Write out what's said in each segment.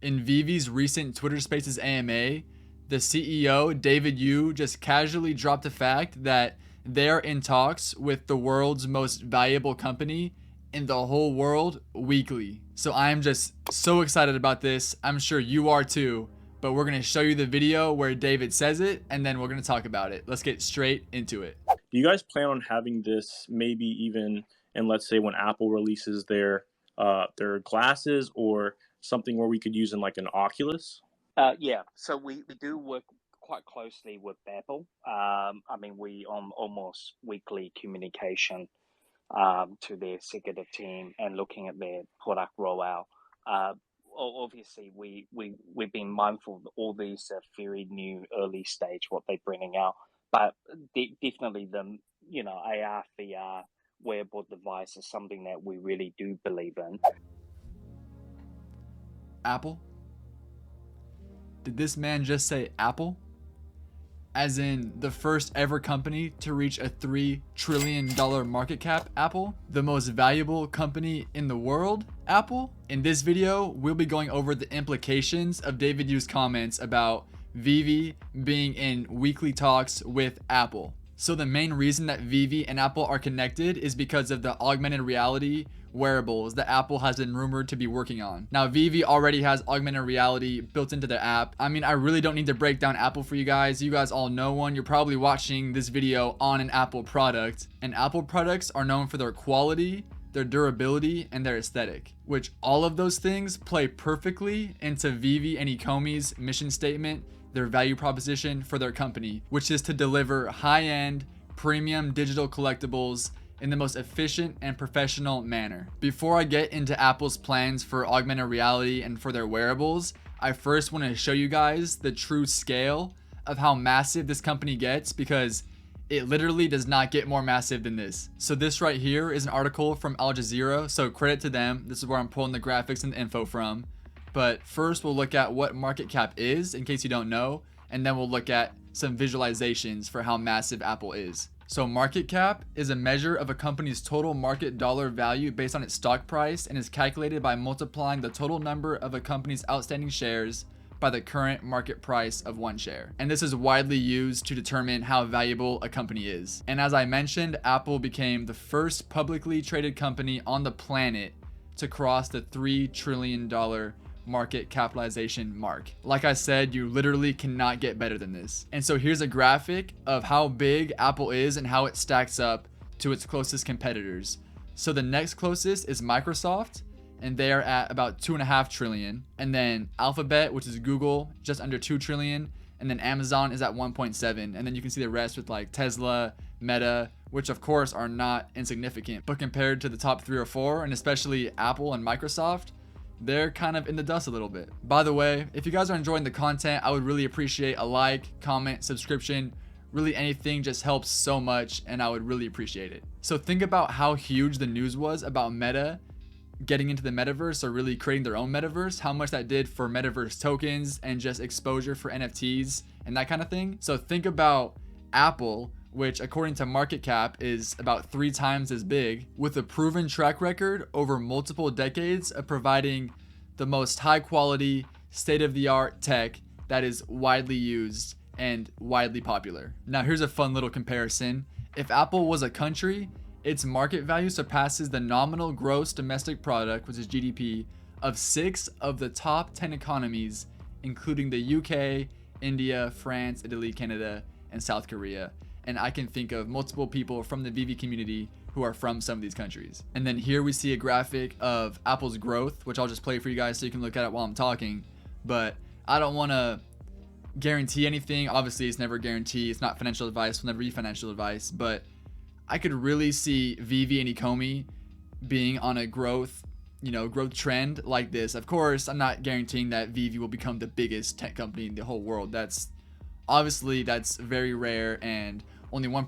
In VeVe's recent Twitter Spaces AMA, the CEO, David Yu, just casually dropped the fact that they're in talks with the world's most valuable company in the whole world weekly. So I'm just so excited about this. I'm sure you are too, but we're going to show you the video where David says it, and then we're going to talk about it. Let's get straight into it. Do you guys plan on having this maybe even, and let's say when Apple releases their glasses, or something where we could use in like an Oculus? Yeah, so we do work quite closely with Apple. We on almost weekly communication to their executive team and looking at their product rollout. Obviously, we've been mindful of all these very new early stage what they're bringing out, but definitely the AR VR wearable device is something that we really do believe in. Apple? Did this man just say Apple? As in the first ever company to reach a $3 trillion market cap, Apple? The most valuable company in the world, Apple? In this video, we'll be going over the implications of David Yu's comments about VeVe being in weekly talks with Apple. So the main reason that VeVe and Apple are connected is because of the augmented reality wearables that Apple has been rumored to be working on. Now, VeVe already has augmented reality built into their app. I mean, I really don't need to break down Apple for you guys. You guys all know one. You're probably watching this video on an Apple product. And Apple products are known for their quality, their durability, and their aesthetic, which all of those things play perfectly into VeVe and Ecomi's mission statement, their value proposition for their company, which is to deliver high-end, premium digital collectibles in the most efficient and professional manner. Before I get into Apple's plans for augmented reality and for their wearables, I first want to show you guys the true scale of how massive this company gets, because it literally does not get more massive than this. So this right here is an article from Al Jazeera, so credit to them. This is where I'm pulling the graphics and the info from. But first we'll look at what market cap is, in case you don't know, and then we'll look at some visualizations for how massive Apple is. So market cap is a measure of a company's total market dollar value based on its stock price, and is calculated by multiplying the total number of a company's outstanding shares by the current market price of one share. And this is widely used to determine how valuable a company is. And as I mentioned, Apple became the first publicly traded company on the planet to cross the $3 trillion market capitalization mark. Like I said, you literally cannot get better than this. And so here's a graphic of how big Apple is and how it stacks up to its closest competitors. So the next closest is Microsoft, and they are at about $2.5 trillion. And then Alphabet, which is Google, just under $2 trillion. And then Amazon is at 1.7. And then you can see the rest with like Tesla, Meta, which of course are not insignificant, but compared to the top 3 or 4, and especially Apple and Microsoft, they're kind of in the dust a little bit. By the way, if you guys are enjoying the content, I would really appreciate a like, comment, subscription. Really anything just helps so much, and I would really appreciate it. So think about how huge the news was about Meta getting into the metaverse, or really creating their own metaverse, how much that did for metaverse tokens and just exposure for NFTs and that kind of thing. So think about Apple, which according to market cap is about 3 times as big, with a proven track record over multiple decades of providing the most high quality, state-of-the-art tech that is widely used and widely popular. Now here's a fun little comparison. If Apple was a country, its market value surpasses the nominal gross domestic product, which is GDP, of 6 of the top 10 economies, including the UK, India, France, Italy, Canada, and South Korea. And I can think of multiple people from the VeVe community who are from some of these countries. And then here we see a graphic of Apple's growth, which I'll just play for you guys so you can look at it while I'm talking. But I don't want to guarantee anything. Obviously, it's never a guarantee. It's not financial advice. Will never be financial advice. But I could really see VeVe and Ecomi being on a growth trend like this. Of course, I'm not guaranteeing that VeVe will become the biggest tech company in the whole world. That's very rare, and only one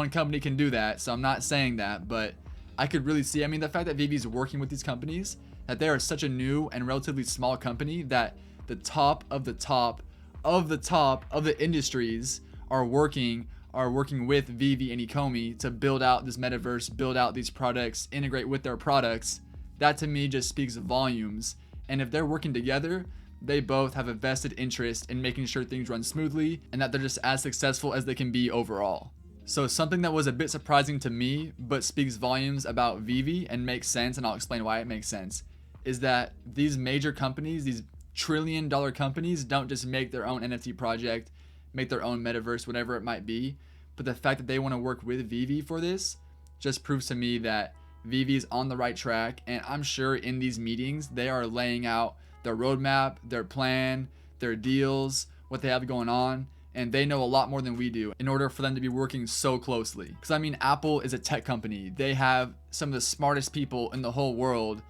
company can do that. So I'm not saying that, but I could really see, the fact that VeVe is working with these companies, that they are such a new and relatively small company that the top of the top of the industries are working with VeVe and Ecomi to build out this metaverse, build out these products, integrate with their products. That to me just speaks volumes And if they're working together, they both have a vested interest in making sure things run smoothly and that they're just as successful as they can be overall. So something that was a bit surprising to me, but speaks volumes about VeVe and makes sense, and I'll explain why it makes sense, is that these major companies, these trillion-dollar companies, don't just make their own NFT project, make their own metaverse, whatever it might be, but the fact that they want to work with VeVe for this just proves to me that VeVe is on the right track, and I'm sure in these meetings they are laying out their roadmap, their plan, their deals, what they have going on, and they know a lot more than we do in order for them to be working so closely. Because I mean, Apple is a tech company. They have some of the smartest people in the whole world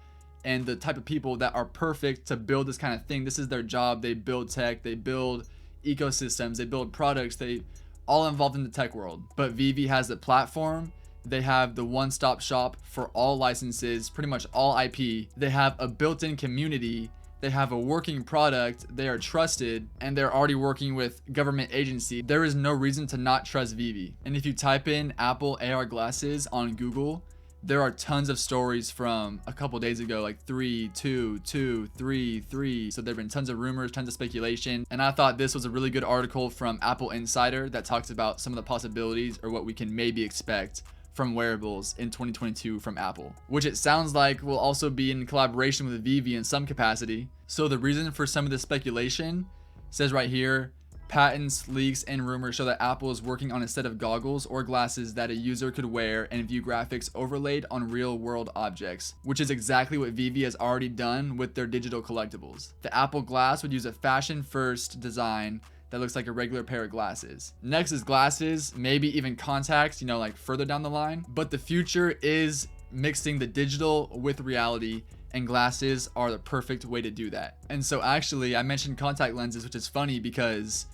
and the type of people that are perfect to build this kind of thing. This is their job. They build tech, they build ecosystems, they build products, they all involved in the tech world. But VeVe has the platform. They have the one-stop shop for all licenses, pretty much all IP. They have a built-in community. They have a working product, they are trusted, and they're already working with government agency. There is no reason to not trust VeVe. And if you type in Apple AR glasses on Google, there are tons of stories from a couple days ago, like 3, 2, 2, 3, 3. So there have been tons of rumors, tons of speculation. And I thought this was a really good article from Apple Insider that talks about some of the possibilities or what we can maybe expect from wearables in 2022 from Apple, which it sounds like will also be in collaboration with VeVe in some capacity. So the reason for some of the speculation says right here, patents, leaks, and rumors show that Apple is working on a set of goggles or glasses that a user could wear and view graphics overlaid on real world objects, which is exactly what VeVe has already done with their digital collectibles. The Apple Glass would use a fashion first design that looks like a regular pair of glasses. Next is glasses, maybe even contacts, like further down the line. But the future is mixing the digital with reality, and glasses are the perfect way to do that. And so actually, I mentioned contact lenses, which is funny because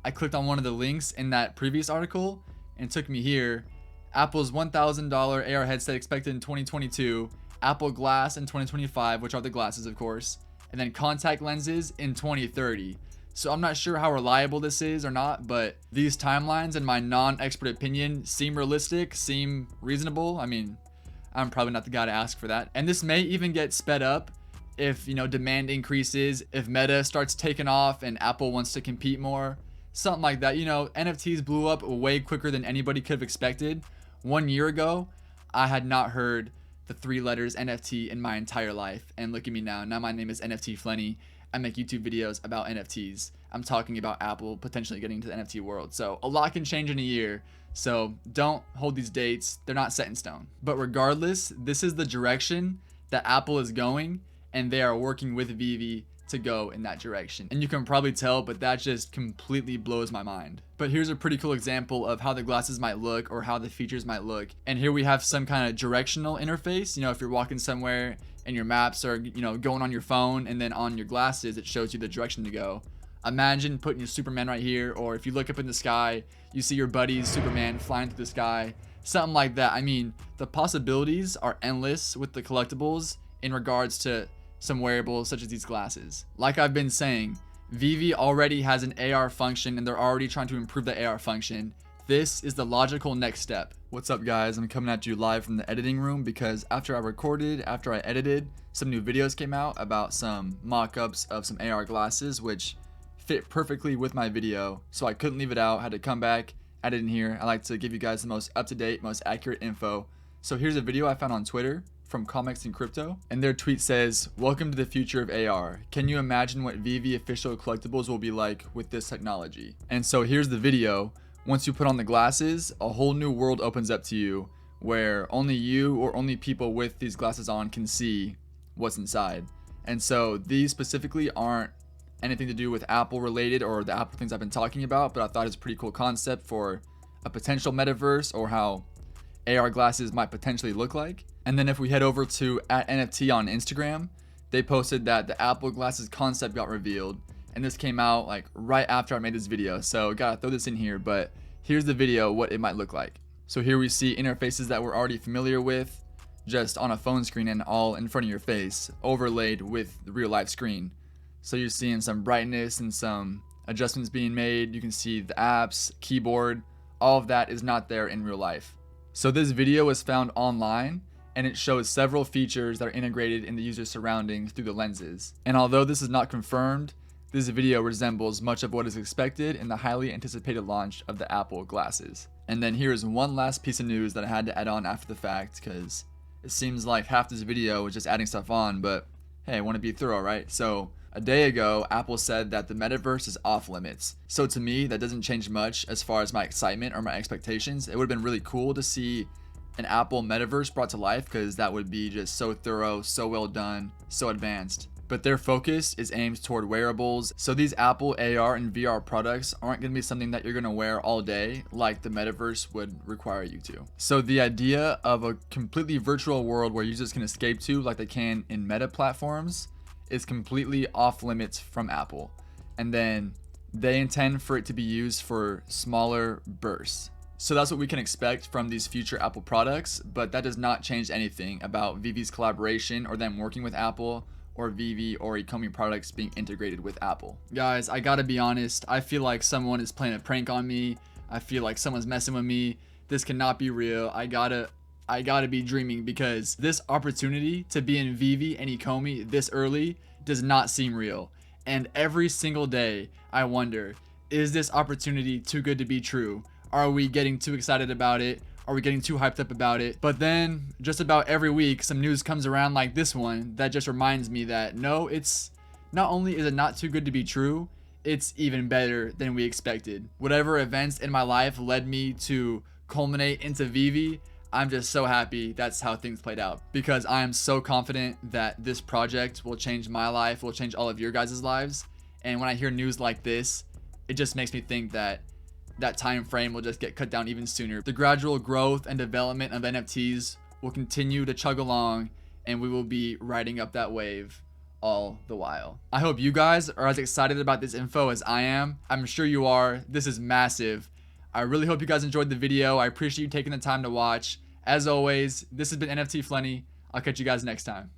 I clicked on one of the links in that previous article and it took me here. Apple's $1,000 AR headset expected in 2022, Apple Glass in 2025, which are the glasses of course, and then contact lenses in 2030. So I'm not sure how reliable this is or not, but these timelines, in my non-expert opinion, seem realistic, seem reasonable. I mean, I'm probably not the guy to ask for that. And this may even get sped up if, demand increases, if Meta starts taking off and Apple wants to compete more, something like that. NFTs blew up way quicker than anybody could have expected. 1 year ago, I had not heard the 3 letters NFT in my entire life. And look at me now. Now my name is NFT Flenny. I make YouTube videos about NFTs. I'm talking about Apple potentially getting into the NFT world. So a lot can change in a year. So don't hold these dates. They're not set in stone. But regardless, this is the direction that Apple is going, and they are working with VeVe to go in that direction. And you can probably tell, but that just completely blows my mind. But here's a pretty cool example of how the glasses might look or how the features might look. And here we have some kind of directional interface. If you're walking somewhere and your maps are, going on your phone, and then on your glasses, it shows you the direction to go. Imagine putting your Superman right here, or if you look up in the sky, you see your buddy's Superman flying through the sky, something like that. I mean, the possibilities are endless with the collectibles in regards to some wearables such as these glasses. Like I've been saying, VeVe already has an AR function and they're already trying to improve the AR function. This is the logical next step. What's up guys? I'm coming at you live from the editing room because after I edited, some new videos came out about some mock-ups of some AR glasses which fit perfectly with my video, so I couldn't leave it out, had to come back, add it in here. I like to give you guys the most up-to-date, most accurate info. So here's a video I found on Twitter from Comics and Crypto, and their tweet says, "Welcome to the future of AR. Can you imagine what VeVe official collectibles will be like with this technology?" And so here's the video. Once you put on the glasses, a whole new world opens up to you where only you or only people with these glasses on can see what's inside. And so these specifically aren't anything to do with Apple related or the Apple things I've been talking about, but I thought it's a pretty cool concept for a potential metaverse or how AR glasses might potentially look like. And then if we head over to @NFT on Instagram, they posted that the Apple glasses concept got revealed, and this came out like right after I made this video, so gotta throw this in here. But here's the video, what it might look like. So here we see interfaces that we're already familiar with, just on a phone screen and all in front of your face, overlaid with the real life screen. So you're seeing some brightness and some adjustments being made. You can see the apps, keyboard, all of that is not there in real life. So this video was found online, and it shows several features that are integrated in the user's surroundings through the lenses. And although this is not confirmed, this video resembles much of what is expected in the highly anticipated launch of the Apple glasses. And then here's one last piece of news that I had to add on after the fact, because it seems like half this video was just adding stuff on, but hey, I want to be thorough, right? So a day ago, Apple said that the metaverse is off limits. So to me, that doesn't change much as far as my excitement or my expectations. It would have been really cool to see an Apple metaverse brought to life, because that would be just so thorough, so well done, so advanced. But their focus is aimed toward wearables, so these Apple AR and VR products aren't going to be something that you're going to wear all day like the metaverse would require you to. So the idea of a completely virtual world where users can escape to like they can in meta platforms is completely off limits from Apple. And then they intend for it to be used for smaller bursts. So that's what we can expect from these future Apple products, but that does not change anything about VeVe's collaboration or them working with Apple, or VeVe or Ecomi products being integrated with Apple. Guys, I gotta be honest, I feel like someone is playing a prank on me. I feel like someone's messing with me. This cannot be real. I gotta be dreaming, because this opportunity to be in VeVe and Ecomi this early does not seem real. And every single day I wonder, is this opportunity too good to be true? Are we getting too excited about it? Are we getting too hyped up about it? But then just about every week some news comes around like this one that just reminds me that no, it's not only is it not too good to be true, it's even better than we expected. Whatever events in my life led me to culminate into VeVe, I'm just so happy that's how things played out, because I am so confident that this project will change my life, will change all of your guys' lives. And when I hear news like this, it just makes me think that that time frame will just get cut down even sooner. The gradual growth and development of NFTs will continue to chug along, and we will be riding up that wave all the while. I hope you guys are as excited about this info as I am. I'm sure you are. This is massive. I really hope you guys enjoyed the video. I appreciate you taking the time to watch. As always, this has been NFT Flenny. I'll catch you guys next time.